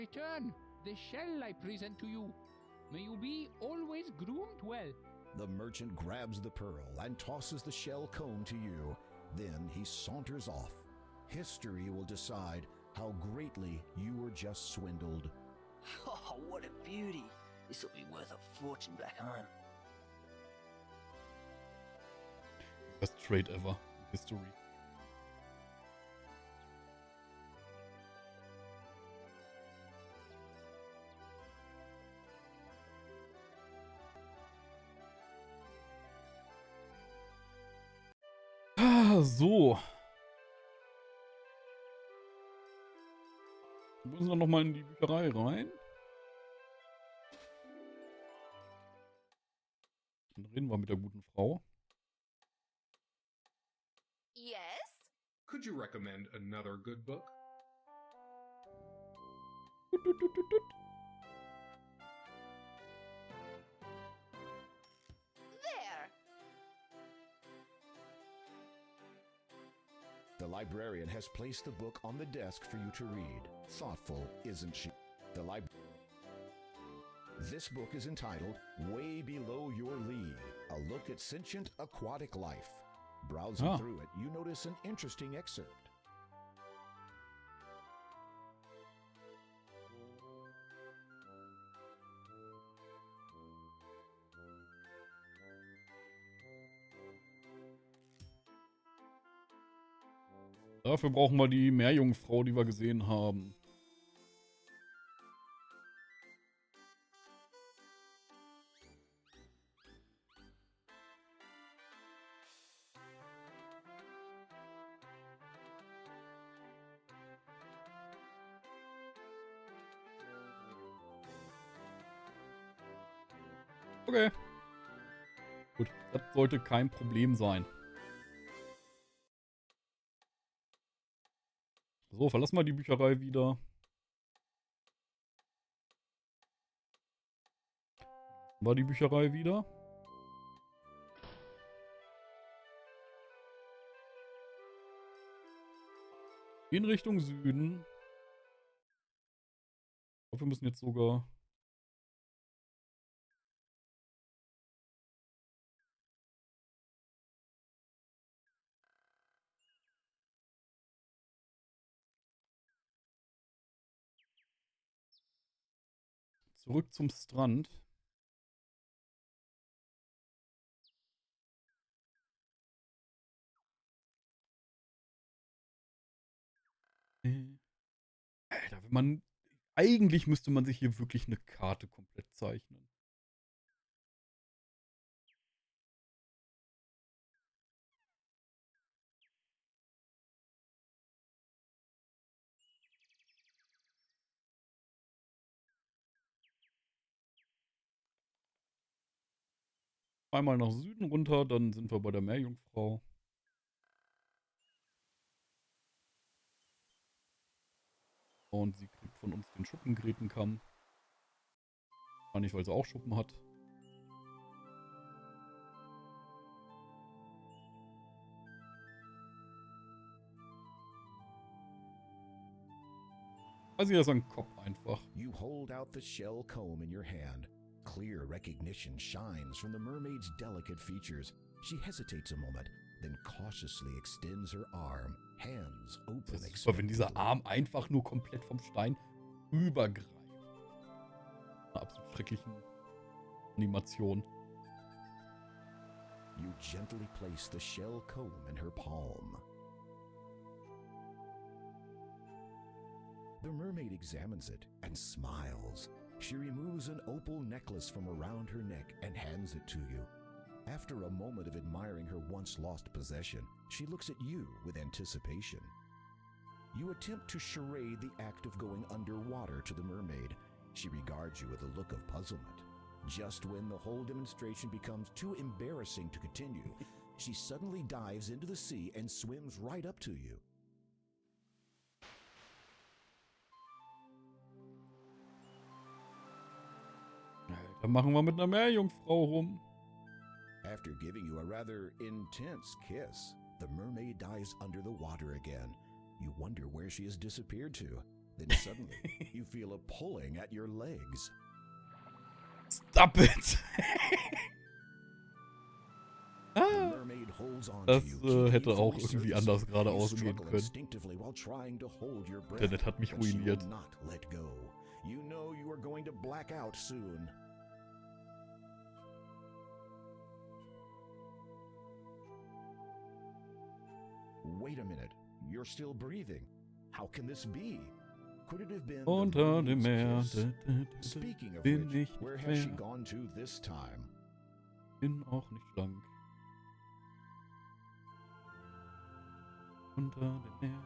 Return the shell I present to you. May you be always groomed well. The merchant grabs the pearl and tosses the shell comb to you. Then he saunters off. History will decide how greatly you were just swindled. Oh, what a beauty. This will be worth a fortune back home. Best trade ever in history. So. Wir müssen dann nochmal in die Bücherei rein. Dann reden wir mit der guten Frau. Yes? Could you recommend another good book? There. The librarian has placed the book on the desk for you to read. Thoughtful, isn't she? This book is entitled Way Below Your League, a look at sentient aquatic life. Browsing through it, you notice an interesting excerpt. Dafür brauchen wir die Meerjungfrau, die wir gesehen haben. Okay. Gut, das sollte kein Problem sein. So, verlassen wir die Bücherei wieder. War die Bücherei wieder? In Richtung Süden. Ich glaube, wir müssen jetzt sogar... zurück zum Strand. Alter, wenn man... Eigentlich müsste man sich hier wirklich eine Karte komplett zeichnen. Einmal nach Süden runter, dann sind wir bei der Meerjungfrau. Und sie kriegt von uns den Schuppengrätenkamm. Wahrscheinlich, weil sie auch Schuppen hat. Also hier ist ein Kopf einfach. You hold out the shell comb in your hand. Clear recognition shines from the mermaid's delicate features. She hesitates a moment, then cautiously extends her arm, hands open. Das ist super, wenn dieser Arm einfach nur komplett vom Stein übergreift. Eine absolut schreckliche Animation. You gently place the shell comb in her palm. The mermaid examines it and smiles. She removes an opal necklace from around her neck and hands it to you. After a moment of admiring her once lost possession, she looks at you with anticipation. You attempt to charade the act of going underwater to the mermaid. She regards you with a look of puzzlement. Just when the whole demonstration becomes too embarrassing to continue, she suddenly dives into the sea and swims right up to you. Dann machen wir mit einer Meerjungfrau rum. After giving you a rather intense kiss, the mermaid dives under the water again. You wonder where she has disappeared to. Then suddenly, you feel a pulling at your legs. Stop it! The mermaid holds on Das to you, keeping hätte you from auch irgendwie resurfacing. anders gerade You ausgehen struggle können. instinctively while trying to hold your breath, Internet hat mich but she will ruiniert. not let go. You know you are going to black out soon. Wait a minute. You're still breathing. How can this be? Could it have been the Unter dem mermaid's Meer. kiss? Speaking of Bin which, ich where nicht has she mehr. gone to this time? Bin auch nicht schlank. Unter dem Meer.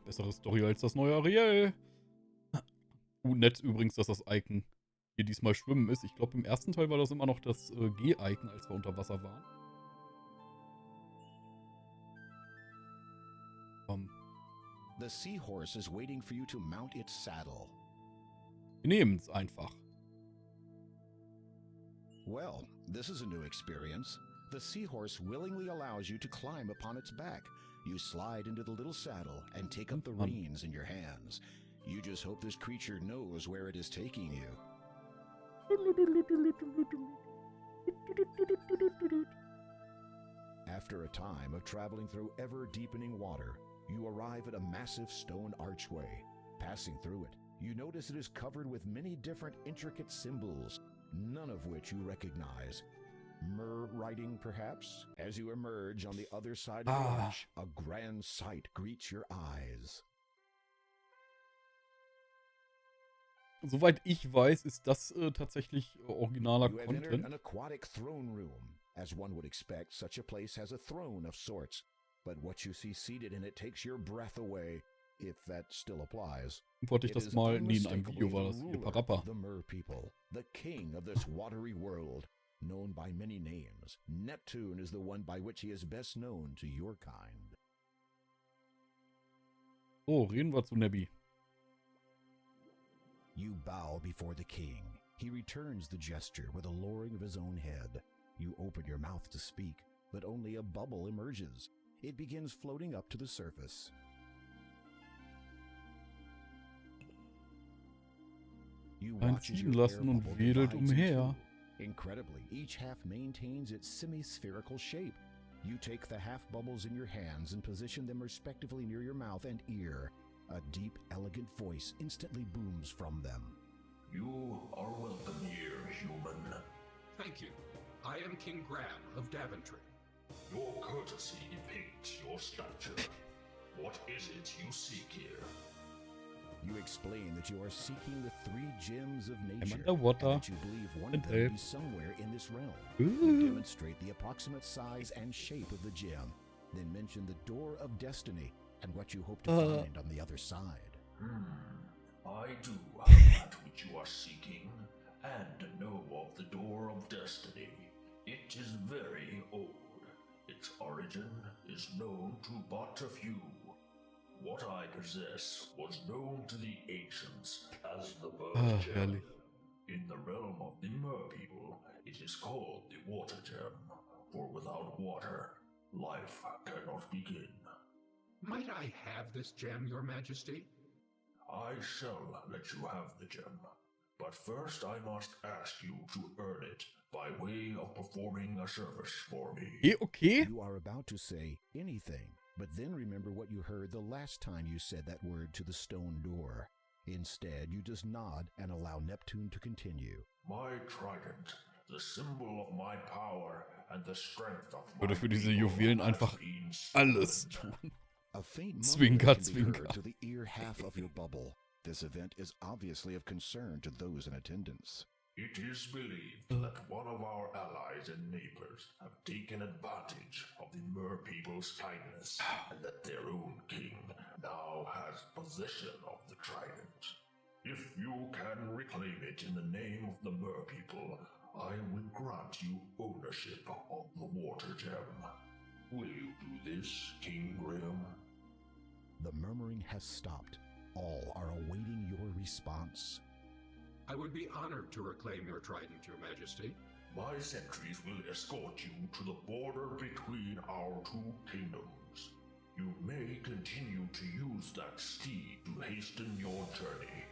Bessere Story als das neue Ariel. Nett übrigens, dass das Icon hier diesmal Schwimmen ist. Ich glaube, im ersten Teil war das immer noch das G-Icon, als wir unter Wasser waren. The seahorse is waiting for you to mount its saddle. Wir nehmen es einfach. Well, this is a new experience. The seahorse willingly allows you to climb upon its back. You slide into the little saddle and take up the reins in your hands. You just hope this creature knows where it is taking you. After a time of traveling through ever-deepening water, you arrive at a massive stone archway. Passing through it, you notice it is covered with many different intricate symbols, none of which you recognize. Myrrh writing, perhaps? As you emerge on the other side of the arch, a grand sight greets your eyes. Soweit ich weiß, ist das tatsächlich originaler You have entered Content. an aquatic throne room. As one would expect, such a place has a throne of sorts. But what you see seated in it takes your breath away, if that still applies. Wollte ich It das is mal, nee, in einem unmistakably Video war the das hier, ruler Parappa. of the Mer people, the king of this watery world, known by many names. Neptune is the one by which he is best known to your kind. So, reden wir zu Nebby. You bow before the king. He returns the gesture with a lowering of his own head. You open your mouth to speak, but only a bubble emerges. It begins floating up to the surface. You watch as Einziehen your air lassen und bubble wedelt divides in umher. two. Incredibly, each half maintains its semi-spherical shape. You take the half bubbles in your hands and position them respectively near your mouth and ear. A deep, elegant voice instantly booms from them. You are welcome here, human. Thank you. I am King Graham of Daventry. Your courtesy depicts your stature. What is it you seek here? You explain that you are seeking the three gems of nature, and Underwater that you believe one and of them to elf. be somewhere in this realm. You demonstrate the approximate size and shape of the gem, then mention the door of destiny and what you hope to find on the other side. I do have that which you are seeking, and know of the door of destiny. It is very old. Its origin is known to but a few. What I possess was known to the ancients as the birth gem. herrlich. In the realm of the Mer people, it is called the water gem, for without water, life cannot begin. Might I have this gem, Your Majesty? I shall let you have the gem, but first I must ask you to earn it by way of performing a service for me. Okay. You are about to say anything, but then remember what you heard the last time you said that word to the stone door. Instead, you just nod and allow Neptune to continue. My trident, the symbol of my power and the strength of my Würde für diese people, Juwelen has einfach been alles stolen. tun. A faint Zwinker, mumbling can be zwinker. heard to the ear half of your bubble. This event is obviously of concern to those in attendance. It is believed that one of our allies and neighbors have taken advantage of the Mer people's kindness, and that their own king now has possession of the trident. If you can reclaim it in the name of the Mer people, I will grant you ownership of the water gem. Will you do this, King Graham? The murmuring has stopped. All are awaiting your response. I would be honored to reclaim your trident, Your Majesty. My sentries will escort you to the border between our two kingdoms. You may continue to use that steed to hasten your journey.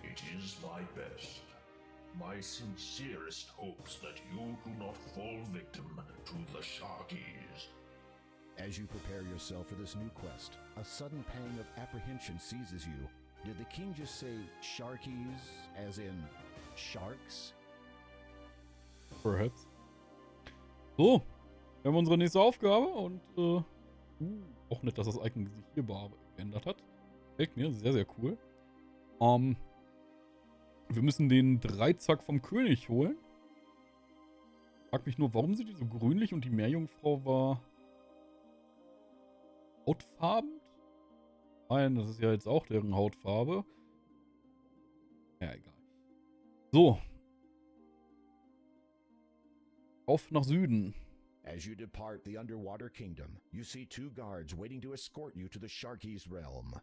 It is my best. My sincerest hopes that you do not fall victim to the Sharkies. As you prepare yourself for this new quest, a sudden pang of apprehension seizes you. Did the king just say Sharkies, as in sharks? Perhaps. So, wir haben unsere nächste Aufgabe und auch nicht, dass das Icon sich hier geändert hat. Gefällt mir, sehr, sehr cool. Wir müssen den Dreizack vom König holen. Frag mich nur, warum sind die so grünlich und die Meerjungfrau war hautfarben? Nein, das ist ja jetzt auch deren Hautfarbe. Ja, egal. So. Auf nach Süden. As you depart the underwater kingdom, you see two guards waiting to escort you to the Sharkies' realm.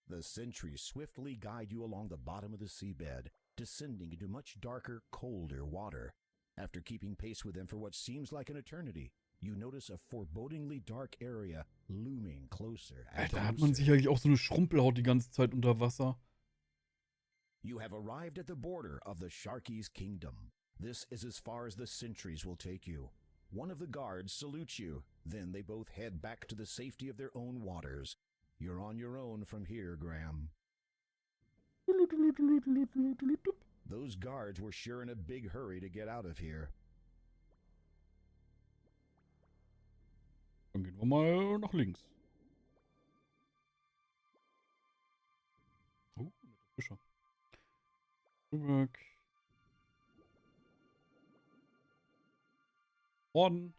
The sentries swiftly guide you along the bottom of the seabed, descending into much darker, colder water. After keeping pace with them for what seems like an eternity, you notice a forebodingly dark area looming closer and Alter, hat man closer. sicherlich auch so eine Schrumpelhaut die ganze Zeit unter Wasser. You have arrived at the border of the Sharkies' kingdom. This is as far as the sentries will take you. One of the guards salutes you. Then they both head back to the safety of their own waters. You're on your own from here, Graham. Those guards were sure in a big hurry to get out of here. Dann gehen wir mal nach links. Oh, netter Fischer. Zurück. Orden.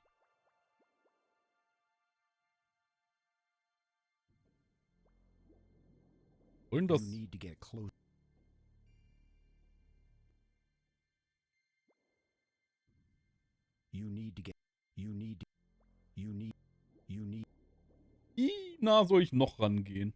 Wollen das? You need to get close. You need. Wie nah soll ich noch rangehen?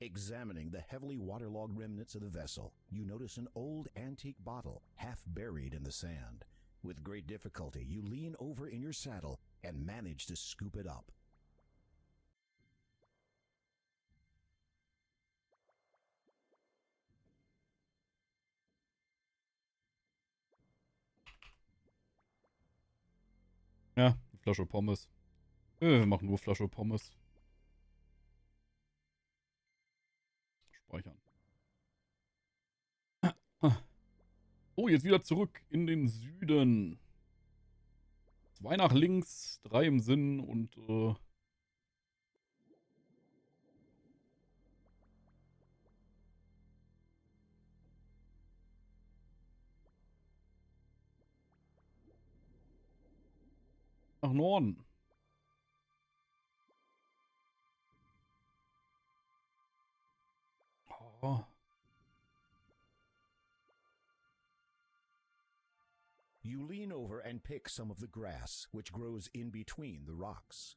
Examining the heavily waterlogged remnants of the vessel, you notice an old antique bottle half buried in the sand. With great difficulty, you lean over in your saddle and manage to scoop it up. Ja, eine Flasche Pommes. Wir machen nur Flasche Pommes. Speichern. So, jetzt wieder zurück in den Süden. 2 nach links, 3 im Sinn und nach Norden. Oh. You lean over and pick some of the grass, which grows in between the rocks.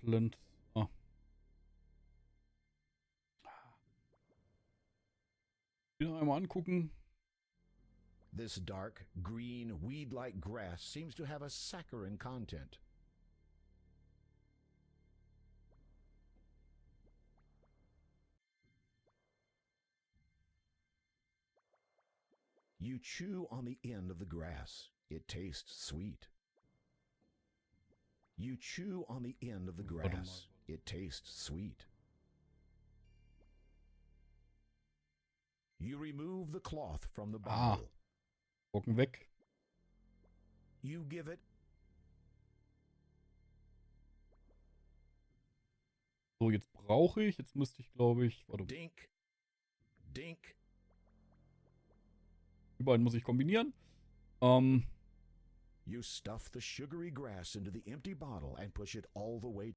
Plant. Ah. Wieder einmal angucken. This dark, green, weed-like grass seems to have a saccharine content. You chew on the end of the grass. It tastes sweet. You chew on the end of the grass. It tastes sweet. You remove the cloth from the bottle. Brocken weg. You give it. So, jetzt brauche ich, jetzt müsste ich, glaube ich, warte. Dink. Dink. Die beiden muss ich kombinieren. You stuff the sugary grass into the empty bottle and push it all the way